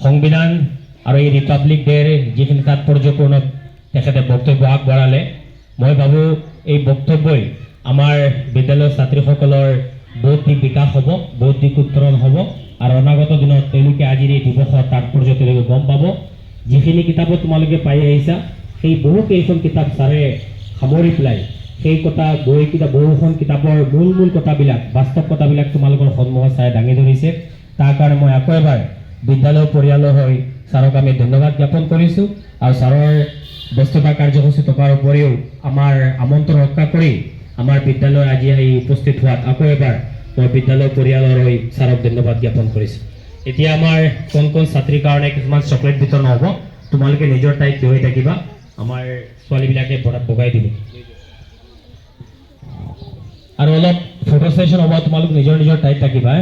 সংবিধান আৰু এই ৰিপাব্লিক ডেৰ যিখিনি তাৎপৰ্যপূৰ্ণ তেখেতে বক্তব্য আগবঢ়ালে মই ভাবোঁ এই বক্তব্যই আমাৰ বিদ্যালয়ৰ ছাত্ৰীসকলৰ বৌদ্ধিক বিকাশ হ'ব, বৌদ্ধিক উত্তৰণ হ'ব আৰু অনাগত দিনত তেওঁলোকে আজিৰ এই দিৱসৰ তাৎপৰ্য তেওঁলোকে গম পাব। যিখিনি কিতাপত তোমালোকে পাই আহিছা সেই বহুকেইখন কিতাপ ছাৰে সামৰি পেলাই সেই বহুখন কিতাপৰ মূল কথাবিলাক বাস্তৱ কথাবিলাক তোমালোকৰ সন্মুখত ছাৰে দাঙি ধৰিছে। তাৰ কাৰণে মই আকৌ এবাৰ বিদ্যালয় পৰিয়ালৰ হৈ ছাৰক আমি ধন্যবাদ জ্ঞাপন কৰিছোঁ আৰু ছাৰৰ ব্যস্ততা কাৰ্যসূচী থকাৰ উপৰিও আমাৰ আমন্ত্ৰণ ৰক্ষা কৰি আমাৰ বিদ্যালয় আজি আহি উপস্থিত হোৱাত আকৌ এবাৰ মই বিদ্যালয় পৰিয়ালৰ হৈ ছাৰক ধন্যবাদ জ্ঞাপন কৰিছোঁ। এতিয়া আমাৰ কোন ছাত্ৰীৰ কাৰণে কিছুমান চকলেট বিতৰণ হ'ব, তোমালোকে নিজৰ ঠাইত থিয় হৈ থাকিবা, আমাৰ ছোৱালীবিলাকে পঢ়াত বগাই দিব আৰু অলপ ফটো ছেশ্যন হ'ব, তোমালোক নিজৰ ঠাইত থাকিবা।